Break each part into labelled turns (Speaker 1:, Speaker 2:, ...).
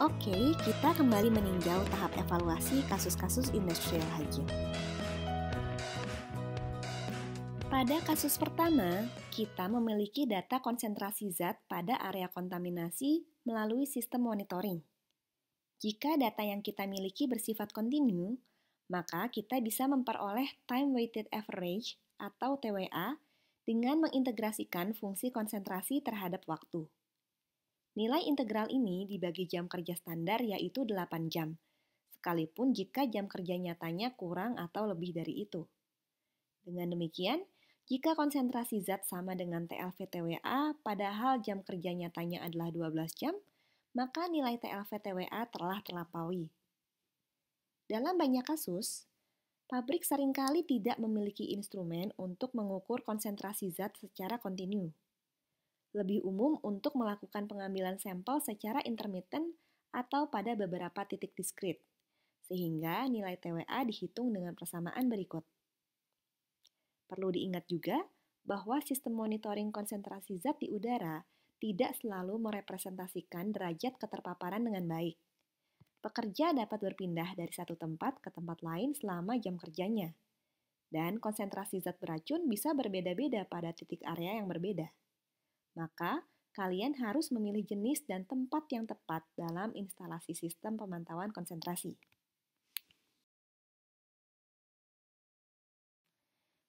Speaker 1: Oke, kita kembali meninjau tahap evaluasi kasus-kasus industrial hygiene. Pada kasus pertama, kita memiliki data konsentrasi zat pada area kontaminasi melalui sistem monitoring. Jika data yang kita miliki bersifat kontinu, maka kita bisa memperoleh time weighted average atau TWA dengan mengintegrasikan fungsi konsentrasi terhadap waktu. Nilai integral ini dibagi jam kerja standar yaitu 8 jam, sekalipun jika jam kerja nyatanya kurang atau lebih dari itu. Dengan demikian, jika konsentrasi zat sama dengan TLV-TWA padahal jam kerja nyatanya adalah 12 jam, maka nilai TLV-TWA telah terlampaui. Dalam banyak kasus, pabrik seringkali tidak memiliki instrumen untuk mengukur konsentrasi zat secara kontinu. Lebih umum untuk melakukan pengambilan sampel secara intermittent atau pada beberapa titik diskrit, sehingga nilai TWA dihitung dengan persamaan berikut. Perlu diingat juga bahwa sistem monitoring konsentrasi zat di udara tidak selalu merepresentasikan derajat keterpaparan dengan baik. Pekerja dapat berpindah dari satu tempat ke tempat lain selama jam kerjanya, dan konsentrasi zat beracun bisa berbeda-beda pada titik area yang berbeda. Maka, kalian harus memilih jenis dan tempat yang tepat dalam instalasi sistem pemantauan konsentrasi.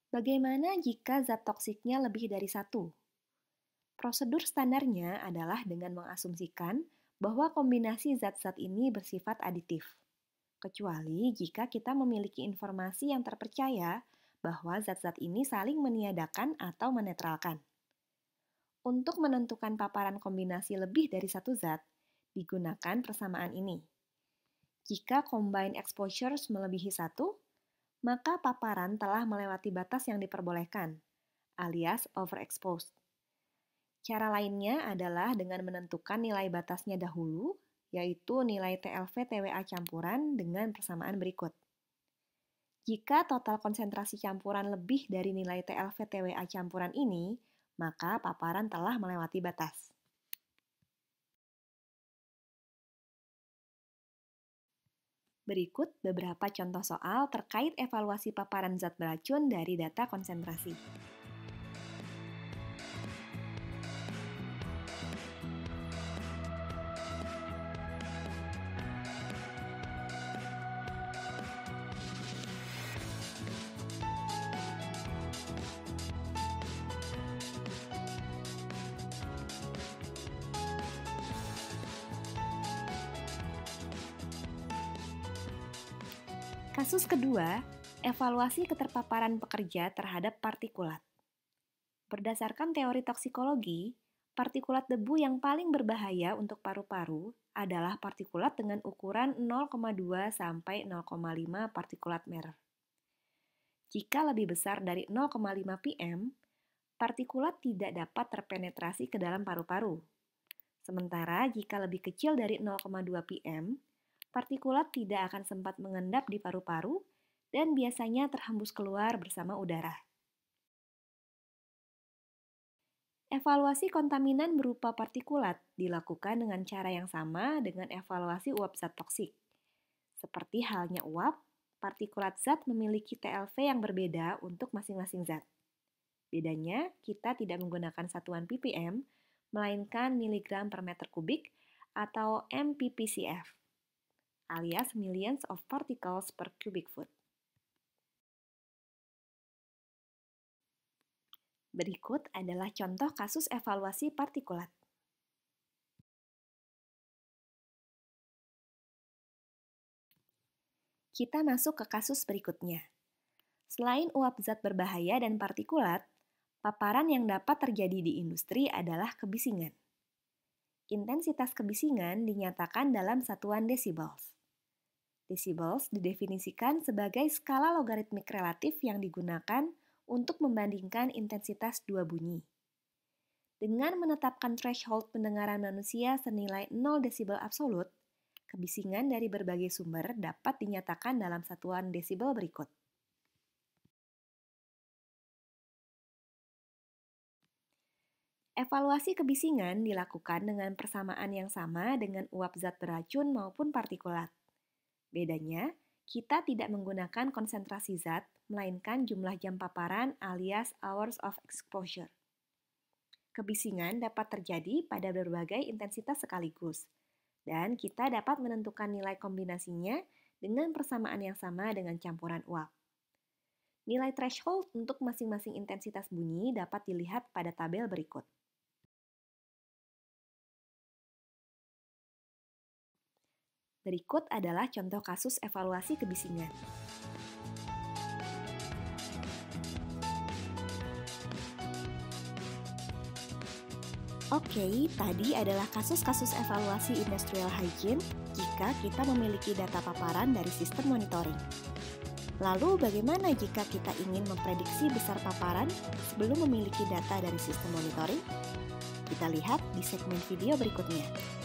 Speaker 1: Bagaimana jika zat toksiknya lebih dari satu? Prosedur standarnya adalah dengan mengasumsikan bahwa kombinasi zat-zat ini bersifat aditif. Kecuali jika kita memiliki informasi yang terpercaya bahwa zat-zat ini saling meniadakan atau menetralkan. Untuk menentukan paparan kombinasi lebih dari satu zat, digunakan persamaan ini. Jika combined exposures melebihi 1, maka paparan telah melewati batas yang diperbolehkan, alias overexposed. Cara lainnya adalah dengan menentukan nilai batasnya dahulu, yaitu nilai TLV-TWA campuran dengan persamaan berikut. Jika total konsentrasi campuran lebih dari nilai TLV-TWA campuran ini, maka paparan telah melewati batas. Berikut beberapa contoh soal terkait evaluasi paparan zat beracun dari data konsentrasi. Kasus kedua, evaluasi keterpaparan pekerja terhadap partikulat. Berdasarkan teori toksikologi, partikulat debu yang paling berbahaya untuk paru-paru adalah partikulat dengan ukuran 0,2 sampai 0,5 partikulat Merer. Jika lebih besar dari 0,5 pm, partikulat tidak dapat terpenetrasi ke dalam paru-paru. Sementara jika lebih kecil dari 0,2 pm, partikulat tidak akan sempat mengendap di paru-paru dan biasanya terhembus keluar bersama udara. Evaluasi kontaminan berupa partikulat dilakukan dengan cara yang sama dengan evaluasi uap zat toksik. Seperti halnya uap, partikulat zat memiliki TLV yang berbeda untuk masing-masing zat. Bedanya, kita tidak menggunakan satuan ppm, melainkan miligram per meter kubik atau mppcf, alias millions of particles per cubic foot. Berikut adalah contoh kasus evaluasi partikulat. Kita masuk ke kasus berikutnya. Selain uap zat berbahaya dan partikulat, paparan yang dapat terjadi di industri adalah kebisingan. Intensitas kebisingan dinyatakan dalam satuan decibels. Decibels didefinisikan sebagai skala logaritmik relatif yang digunakan untuk membandingkan intensitas dua bunyi. Dengan menetapkan threshold pendengaran manusia senilai 0 desibel absolut, kebisingan dari berbagai sumber dapat dinyatakan dalam satuan desibel berikut. Evaluasi kebisingan dilakukan dengan persamaan yang sama dengan uap zat beracun maupun partikulat. Bedanya, kita tidak menggunakan konsentrasi zat, melainkan jumlah jam paparan alias hours of exposure. Kebisingan dapat terjadi pada berbagai intensitas sekaligus, dan kita dapat menentukan nilai kombinasinya dengan persamaan yang sama dengan campuran uap. Nilai threshold untuk masing-masing intensitas bunyi dapat dilihat pada tabel berikut. Berikut adalah contoh kasus evaluasi kebisingan. Oke, tadi adalah kasus-kasus evaluasi industrial hygiene jika kita memiliki data paparan dari sistem monitoring. Lalu bagaimana jika kita ingin memprediksi besar paparan sebelum memiliki data dari sistem monitoring? Kita lihat di segmen video berikutnya.